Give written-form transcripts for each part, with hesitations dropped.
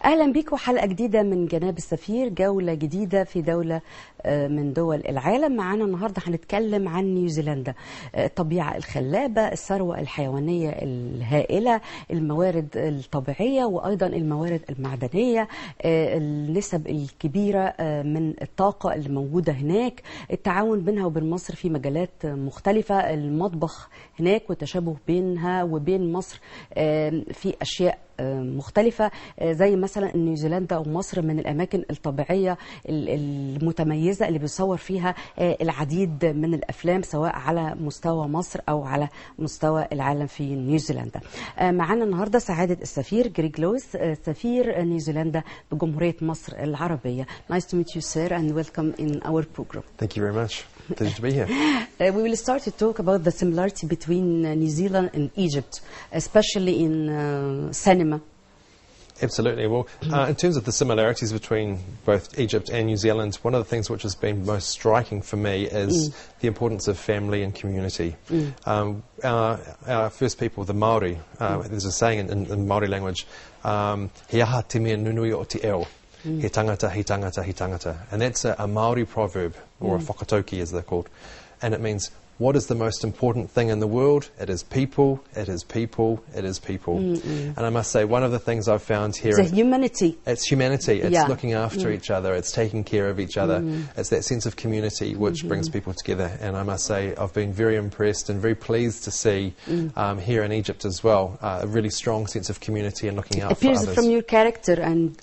أهلا بيكم حلقة جديدة من جناب السفير، جولة جديدة في دولة من دول العالم. معانا النهاردة هنتكلم عن نيوزيلندا، الطبيعة الخلابة، الثروة الحيوانية الهائلة، الموارد الطبيعية وأيضا الموارد المعدنية، النسب الكبيرة من الطاقة اللي موجودة هناك، التعاون بينها وبين مصر في مجالات مختلفة، المطبخ هناك والتشابه بينها وبين مصر في أشياء مختلفة، زي مثلا نيوزيلندا ومصر من الأماكن الطبيعية المتميزة اللي بيصور فيها العديد من الأفلام سواء على مستوى مصر أو على مستوى العالم في نيوزيلندا. معنا النهاردة سعادة السفير جريج لويس، سفير نيوزيلندا بجمهورية مصر العربية. Nice to meet you, sir, and welcome in our program. Thank you very much. Pleasure to be here. We will start to talk about the similarity between New Zealand and Egypt, especially in cinema. Absolutely. Well, in terms of the similarities between both Egypt and New Zealand, one of the things which has been most striking for me is the importance of family and community. Our first people, the Māori, there's a saying in Māori language, he aha te mea nunui o te eo. He tangata, he tangata, he tangata. And that's a Māori proverb, or a whakatoki as they're called. And it means, what is the most important thing in the world? It is people, it is people, it is people. And I must say, one of the things I've found here is humanity. It's humanity. It's looking after each other. It's taking care of each other. It's that sense of community which brings people together. And I must say, I've been very impressed and very pleased to see here in Egypt as well a really strong sense of community and looking out for others. Appears from your character and.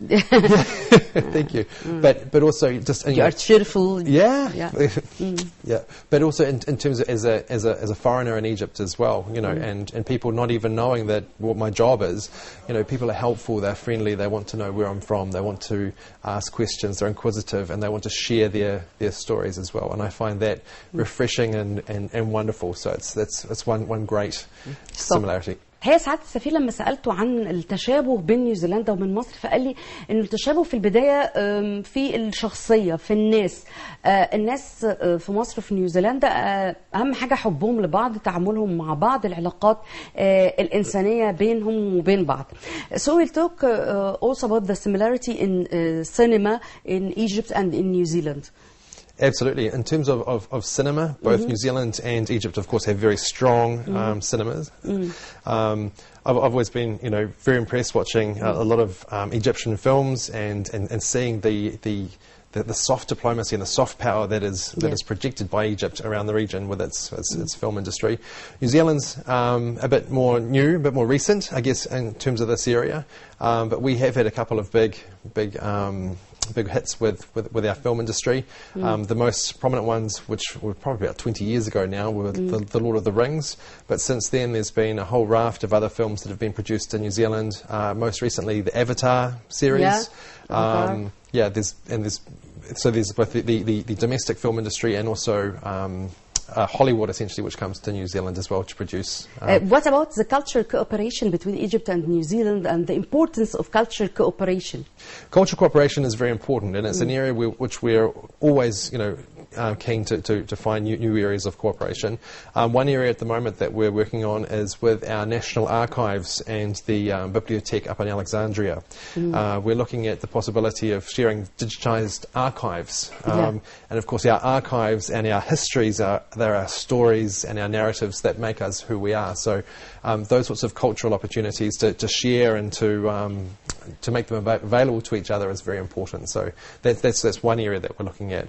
Thank you. But also just you are cheerful. Yeah. Yeah. But also in terms of as a foreigner in Egypt as well, you know, and people not even knowing that what my job is, you know, people are helpful, they're friendly, they want to know where I'm from, they want to ask questions, they're inquisitive, and they want to share their stories as well. And I find that refreshing and wonderful. So it's one great similarity. هي سعادة السفير لما سألته عن التشابه بين نيوزيلندا وبين مصر فقال لي إن التشابه في البداية في الشخصية، في الناس. الناس في مصر في نيوزيلندا أهم حاجة حبهم لبعض، تعاملهم مع بعض، العلاقات الإنسانية بينهم وبين بعض. So we'll talk also about the similarity in cinema in Egypt and in New Zealand. Absolutely. In terms of cinema, both New Zealand and Egypt, of course, have very strong cinemas. I've always been, you know, very impressed watching a lot of Egyptian films and seeing the soft diplomacy and the soft power that is projected by Egypt around the region with its film industry. New Zealand's a bit more new, a bit more recent, I guess, in terms of this area. But we have had a couple of big hits with our film industry. The most prominent ones, which were probably about 20 years ago now, were the Lord of the Rings. But since then, there's been a whole raft of other films that have been produced in New Zealand. Most recently, the Avatar series. There's both the domestic film industry and also Hollywood, essentially, which comes to New Zealand as well to produce. What about the cultural cooperation between Egypt and New Zealand and the importance of cultural cooperation? Cultural cooperation is very important, and it's an area which we're always, you know, keen to find new areas of cooperation. One area at the moment that we're working on is with our National Archives and the Bibliothèque up in Alexandria. We're looking at the possibility of sharing digitised archives. And of course our archives and our histories they're our stories and our narratives that make us who we are. So those sorts of cultural opportunities to share and to make them available to each other is very important. So that's one area that we're looking at.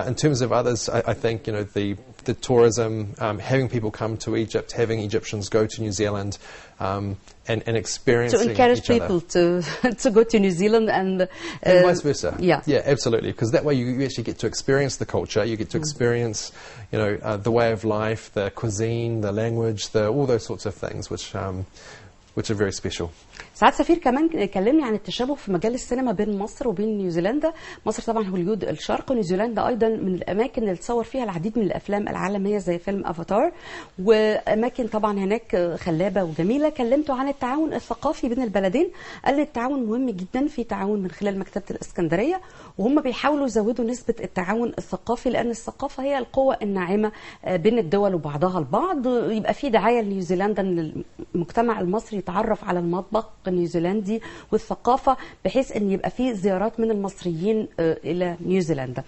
In terms of others, I think, you know, the tourism, having people come to Egypt, having Egyptians go to New Zealand, and experiencing to encourage each other. people to go to New Zealand and vice versa. Yeah, absolutely. Because that way you actually get to experience the culture, you get to experience, you know, the way of life, the cuisine, the language, all those sorts of things, which which are very special. سعاد سفير كمان كلمني عن التشابه في مجال السينما بين مصر وبين نيوزيلندا. مصر طبعا هوليود الشرق، ونيوزيلندا ايضا من الاماكن اللي تصور فيها العديد من الافلام العالميه زي فيلم افاتار، واماكن طبعا هناك خلابه وجميله. كلمته عن التعاون الثقافي بين البلدين، قال لي التعاون مهم جدا، في تعاون من خلال مكتبه الاسكندريه، وهم بيحاولوا يزودوا نسبه التعاون الثقافي، لان الثقافه هي القوه الناعمه بين الدول وبعضها البعض. يبقى في دعايه لنيوزيلندا ان المجتمع المصري يتعرف على المطبخ النيوزيلندي والثقافه، بحيث ان يبقى في زيارات من المصريين الى نيوزيلندا.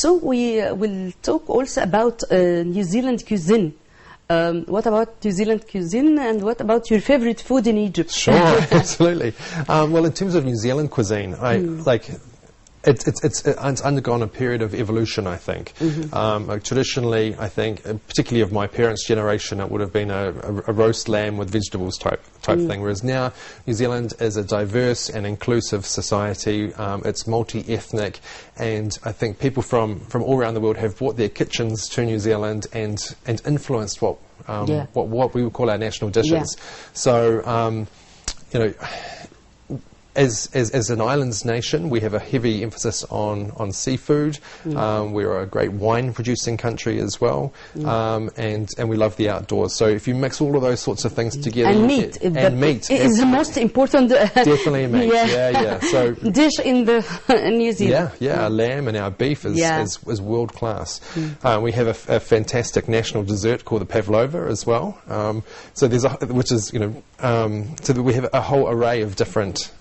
So we will talk also about New Zealand cuisine. What about New Zealand cuisine, and what about your favorite food in Egypt? Sure, absolutely. Well, in terms of New Zealand cuisine, it's undergone a period of evolution, I think. Traditionally, I think, particularly of my parents' generation, it would have been a roast lamb with vegetables type thing, whereas now New Zealand is a diverse and inclusive society. It's multi-ethnic, and I think people from all around the world have brought their kitchens to New Zealand and influenced what we would call our national dishes. So, you know, As an islands nation, we have a heavy emphasis on seafood. We're a great wine producing country as well, and we love the outdoors. So if you mix all of those sorts of things together, and meat, meat is the most important. Definitely meat. Yeah. So dish in New Zealand. Our lamb and our beef is world class. We have a fantastic national dessert called the pavlova as well. So there's so we have a whole array of different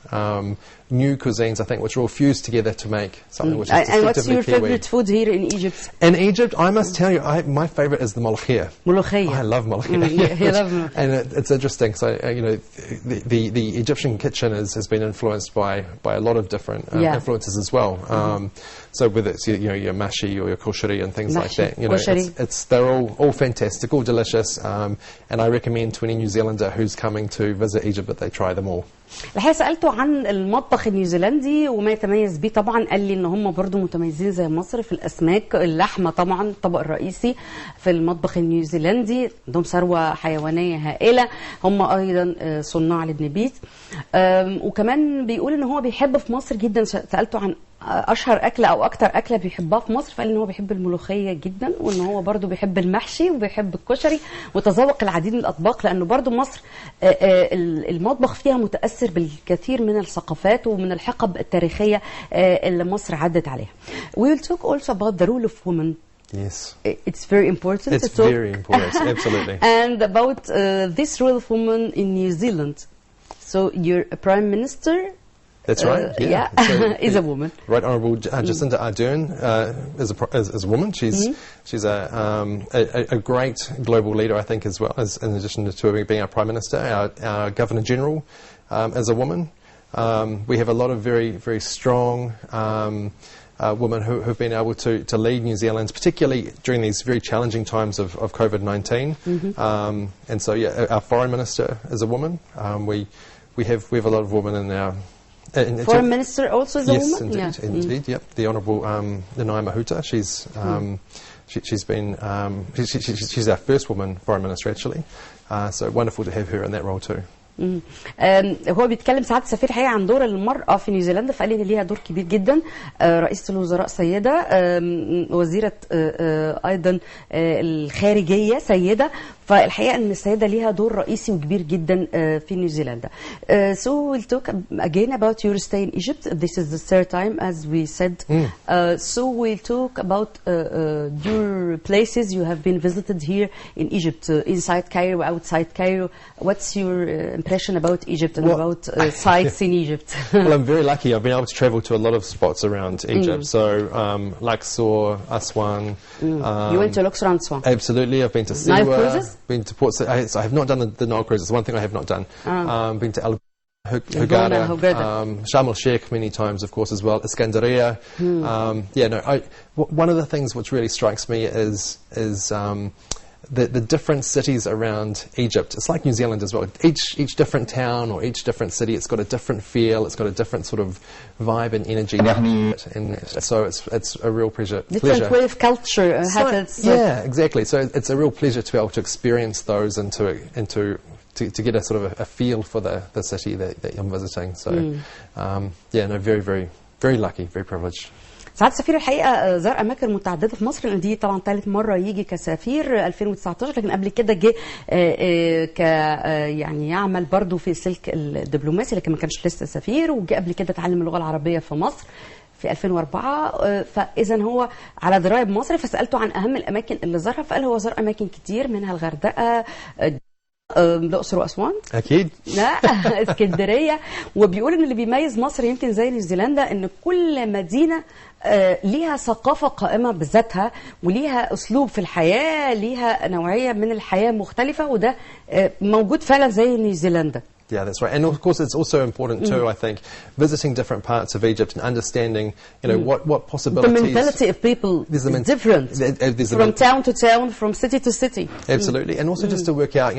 new cuisines, I think, which are all fused together to make something which is distinctively And what's your Kiwi. favorite food here in Egypt? In Egypt, I must tell you, my favorite is the molokhia. Molokhia. I love molokhia. You love molokhia. And it's interesting. So the Egyptian kitchen has been influenced by a lot of different influences as well. So whether it's your mashi or your koshari and things like that, they're all fantastic, all delicious, and I recommend to any New Zealander who's coming to visit Egypt that they try them all. الحقيقة سألته عن المطبخ النيوزيلندي وما يتميز به. طبعا قال لي ان هم برضو متميزين زي مصر في الاسماك، اللحمه طبعا الطبق الرئيسي في المطبخ النيوزيلندي، عندهم ثروه حيوانيه هائله، هم ايضا صناع للنبيت. وكمان بيقول ان هو بيحب في مصر جدا. سألته عن اشهر اكله او اكتر اكله بيحبها في مصر، فقال ان هو بيحب الملوخيه جدا، وان هو برضو بيحب المحشي وبيحب الكشري وتذوق العديد من الاطباق، لانه برضو مصر المطبخ فيها متاثر بالكثير من الثقافات ومن الحقب التاريخيه اللي مصر عدت عليها. We will talk also about the role of women. Yes. It's very important. It's very important, absolutely. And about this role of women in New Zealand. So you're a prime minister. That's right. Yeah, so, is a woman. Right Honourable Jacinda Ardern is a woman. She's a great global leader, I think, as well as in addition to being our prime minister. Our Governor General is a woman. We have a lot of very strong women who have been able to lead New Zealand, particularly during these very challenging times of COVID-19. And so, yeah, our foreign minister is a woman. We have a lot of women in our. Foreign Minister also is a woman? Yes, indeed, indeed. Yep, the Honourable Nanaia Mahuta. She's our first woman foreign minister, actually. So wonderful to have her in that role too. هو بيتكلم سعادة السفير الحقيقة عن دور المرأة في نيوزيلندا، فقال ان ليها دور كبير جدا. رئيسة الوزراء سيدة، وزيرة ايضا الخارجية سيدة، فالحقيقة ان السيدة ليها دور رئيسي وكبير جدا في نيوزيلندا. So we'll talk again about your stay in Egypt. This is the third time, as we said. So we'll talk about your places you have been visited here in Egypt, inside Cairo, outside Cairo. What's your impression about Egypt and about sites in Egypt? Well, I'm very lucky. I've been able to travel to a lot of spots around Egypt. So Luxor, Aswan. You went to Luxor and Aswan? Absolutely. I've been to Siwa. Nile cruises? Been to Port. I have not done the Nile cruises. One thing I have not done. Been to Hurghada, Sharm el-Sheikh many times, of course, as well. Iskandaria. One of the things which really strikes me is the different cities around Egypt. It's like New Zealand as well. Each different town or each different city, it's got a different feel. It's got a different sort of vibe and energy. And so it's a real pleasure. Different way of culture. Yeah, exactly. So it's a real pleasure to be able to experience those and to get a sort of a feel for the city that I'm visiting. So very lucky, very privileged. سعادة السفير الحقيقة زار أماكن متعددة في مصر، لأن دي طبعا ثالث مرة يجي كسفير 2019، لكن قبل كده جه يعني يعمل برضو في السلك الدبلوماسي، لكن ما كانش لسه سفير، وجه قبل كده تعلم اللغة العربية في مصر في 2004. فإذا هو على دراية بمصر، فسألته عن أهم الأماكن اللي زارها، فقال هو زار أماكن كتير، منها الغردقة، الأقصر وأسوان، أكيد، لا اسكندرية. وبيقول إن اللي بيميز مصر يمكن زي نيوزيلندا إن كل مدينة ليها ثقافة قائمة بذاتها، وليها أسلوب في الحياة، ليها نوعية من الحياة مختلفة، وده موجود فعلا زي نيوزيلندا. Yeah, that's right. And of course, it's also important too, I think, visiting different parts of Egypt and understanding, what possibilities. The mentality of people is different from town to town, from city to city. Absolutely. And also just to work out,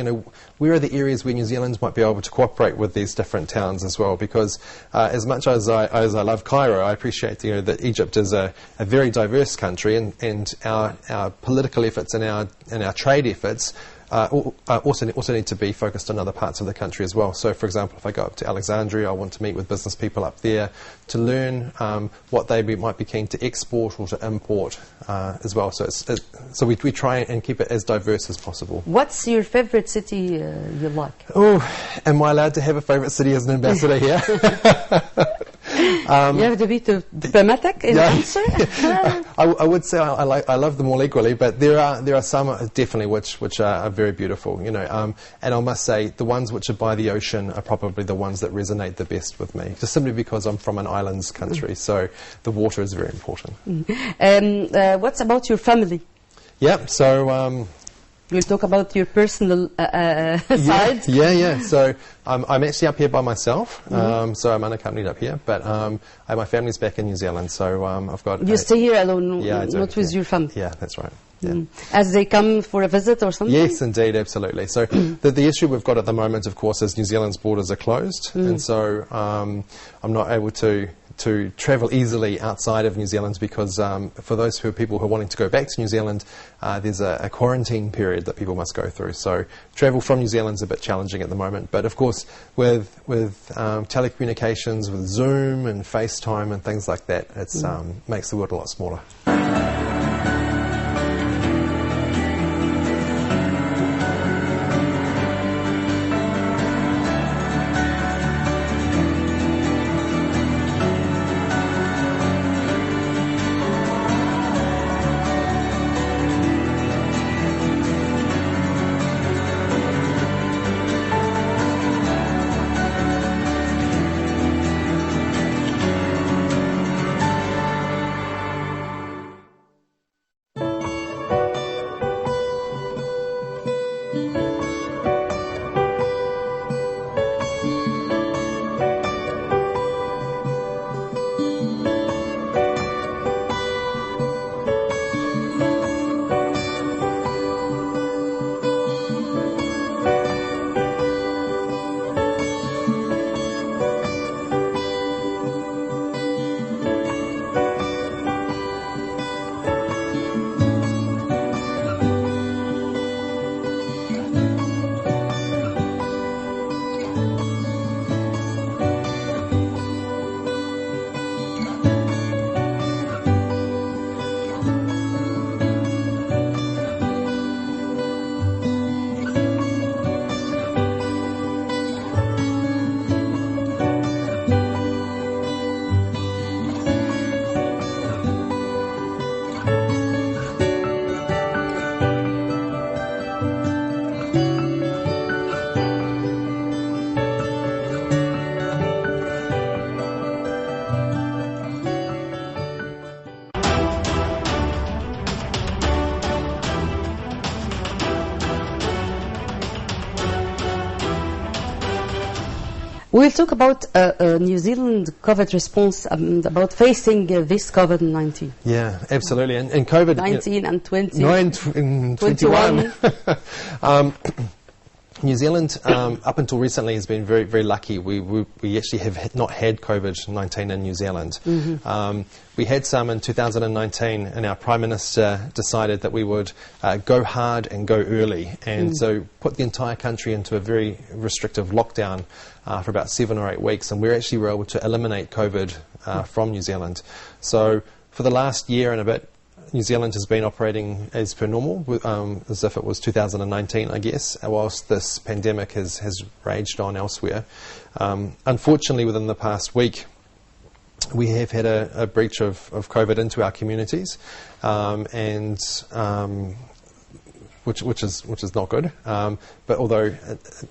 where are the areas where New Zealanders might be able to cooperate with these different towns as well. Because as much as I love Cairo, I appreciate, that Egypt is a very diverse country, and our political efforts and our trade efforts also need to be focused on other parts of the country as well. So, for example, if I go up to Alexandria, I want to meet with business people up there to learn what they might be keen to export or to import as well. So we try and keep it as diverse as possible. What's your favorite city you like? Oh, am I allowed to have a favorite city as an ambassador here? You have to be diplomatic in the answer. I would say I love them all equally, but there are some definitely which are very beautiful, and I must say the ones which are by the ocean are probably the ones that resonate the best with me, just simply because I'm from an islands country, so the water is very important. What's about your family? Yeah, so we'll talk about your personal side. Yeah. So I'm actually up here by myself, so I'm unaccompanied up here, but my family's back in New Zealand, so I've got... You stay here alone, yeah, not with your family? Yeah, that's right. Yeah. As they come for a visit or something? Yes, indeed, absolutely. So the issue we've got at the moment, of course, is New Zealand's borders are closed, and so I'm not able to to travel easily outside of New Zealand because for those people who are wanting to go back to New Zealand, there's a quarantine period that people must go through. So travel from New Zealand is a bit challenging at the moment. But of course, with telecommunications, with Zoom and FaceTime and things like that, it makes the world a lot smaller. We'll talk about New Zealand COVID response, about facing this COVID-19. Yeah, absolutely. And COVID... 19 and 20. 21. New Zealand, up until recently, has been very, very lucky. We actually have not had COVID-19 in New Zealand. We had some in 2019, and our Prime Minister decided that we would go hard and go early, and so put the entire country into a very restrictive lockdown for about 7 or 8 weeks, and we actually were able to eliminate COVID from New Zealand. So for the last year and a bit, New Zealand has been operating as per normal, as if it was 2019, I guess, whilst this pandemic has raged on elsewhere. Unfortunately, within the past week, we have had a breach of COVID into our communities, which is not good. But although,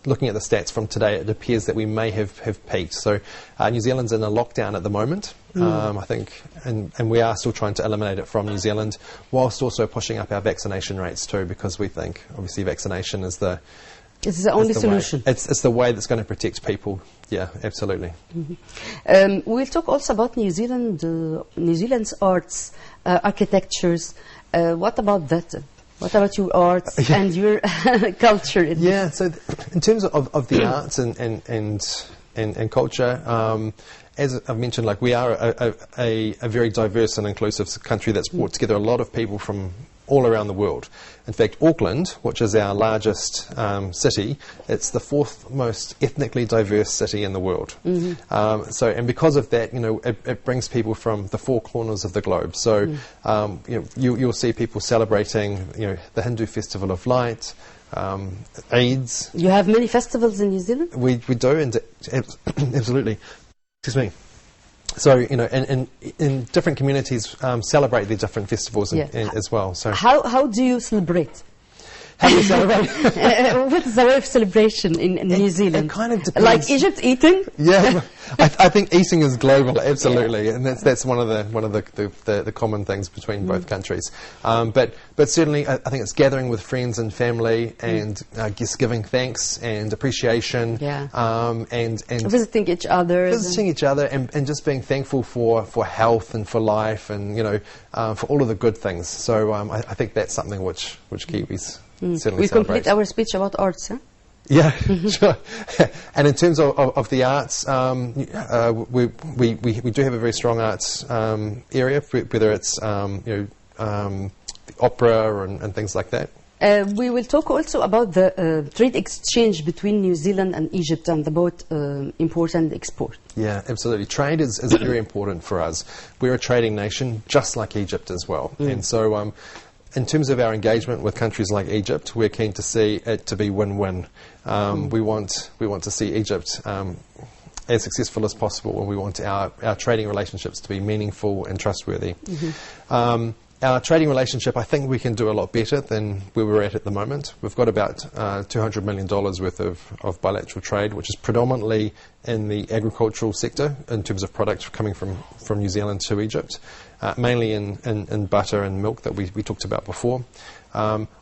looking at the stats from today, it appears that we may have peaked. So New Zealand's in a lockdown at the moment, I think, and we are still trying to eliminate it from New Zealand, whilst also pushing up our vaccination rates too, because we think, obviously, vaccination is the... It's the only solution. It's the way that's going to protect people. Yeah, absolutely. We'll talk also about New Zealand, New Zealand's arts, architectures. What about that? What about your arts and your culture? Yeah, so in terms of the arts and culture, as I've mentioned, like, we are a very diverse and inclusive country that's brought together a lot of people from all around the world. In fact, Auckland, which is our largest city, it's the 4th most ethnically diverse city in the world. And because of that, it brings people from the 4 corners of the globe. So you'll see people celebrating, the Hindu Festival of Light, Eids. You have many festivals in New Zealand? We do, and absolutely. Excuse me. So, in different communities celebrate their different festivals as well. So how do you celebrate? How do you celebrate? What is the way of celebration in New Zealand? It kind of depends. Like Egypt, eating? Yeah, I think eating is global, absolutely, and that's one of the common things between both countries. But certainly, I think it's gathering with friends and family, and just giving thanks and appreciation, and visiting each other, and just being thankful for health and for life, and for all of the good things. So I think that's something which Kiwis certainly we celebrate. complete our speech about arts, huh? Yeah, sure. And in terms of the arts, we do have a very strong arts area, whether it's the opera and things like that. We will talk also about the trade exchange between New Zealand and Egypt and about import and export. Yeah, absolutely. Trade is very important for us. We're a trading nation, just like Egypt as well. And so in terms of our engagement with countries like Egypt, we're keen to see it to be win-win. We want to see Egypt as successful as possible, and we want our trading relationships to be meaningful and trustworthy. Our trading relationship, I think we can do a lot better than where we're at the moment. We've got about $200 million worth of bilateral trade, which is predominantly in the agricultural sector in terms of products coming from New Zealand to Egypt, mainly in butter and milk that we talked about before.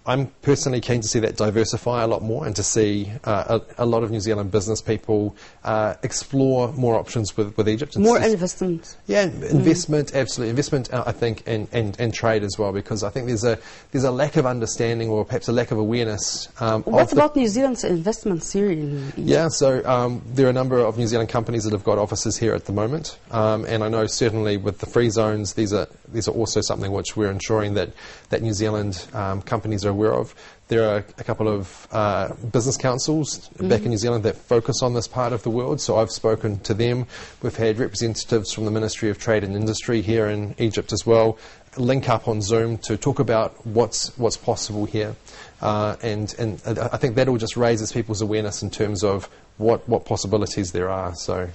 I'm personally keen to see that diversify a lot more and to see a lot of New Zealand business people explore more options with Egypt. More investment. Yeah, investment, absolutely. Investment, I think, and trade as well, because I think there's a lack of understanding or perhaps a lack of awareness. What about New Zealand's investments here in Egypt? Yeah, so there are a number of New Zealand companies that have got offices here at the moment, and I know certainly with the free zones, these are also something which we're ensuring that New Zealand companies are aware of. There are a couple of business councils back in New Zealand that focus on this part of the world, so I've spoken to them. We've had representatives from the Ministry of Trade and Industry here in Egypt as well link up on Zoom to talk about what's possible here, and I think that all just raises people's awareness in terms of what possibilities there are. So.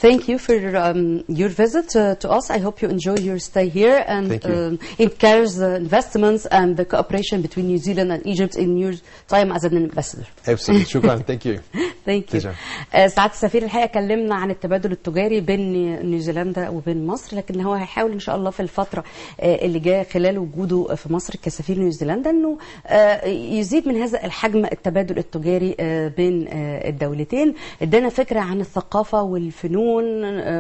Thank you for your visit to us. I hope you enjoy your stay here and encourage the investments and the cooperation between New Zealand and Egypt in your time as an ambassador. Absolutely. شكرا. Thank you. Thank you. سعادة السفير، الحقيقة كلمنا عن التبادل التجاري بين نيوزيلندا وبين مصر، لكن هو هيحاول إن شاء الله في الفترة اللي جاية خلال وجوده في مصر كسفير نيوزيلندا إنه يزيد من هذا الحجم التبادل التجاري بين الدولتين. ادانا فكرة عن الثقافة والفنون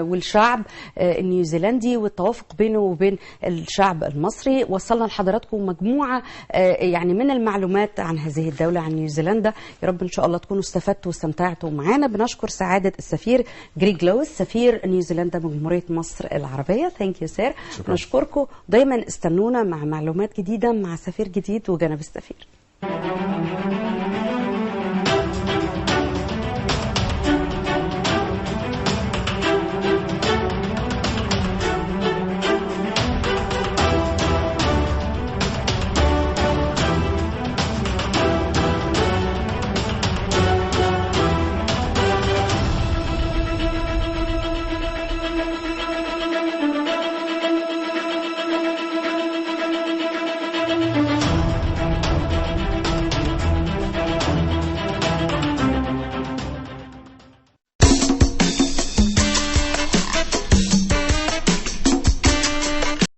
والشعب النيوزيلندي والتوافق بينه وبين الشعب المصري. وصلنا لحضراتكم مجموعة يعني من المعلومات عن هذه الدولة، عن نيوزيلندا. يا رب إن شاء الله تكونوا استفدتوا واستمتعتوا معنا. بنشكر سعادة السفير جريج لويس سفير نيوزيلندا بجمهورية مصر العربية. ثانك يو سير. نشكركم، دايما استنونا مع معلومات جديدة مع سفير جديد وجناب السفير.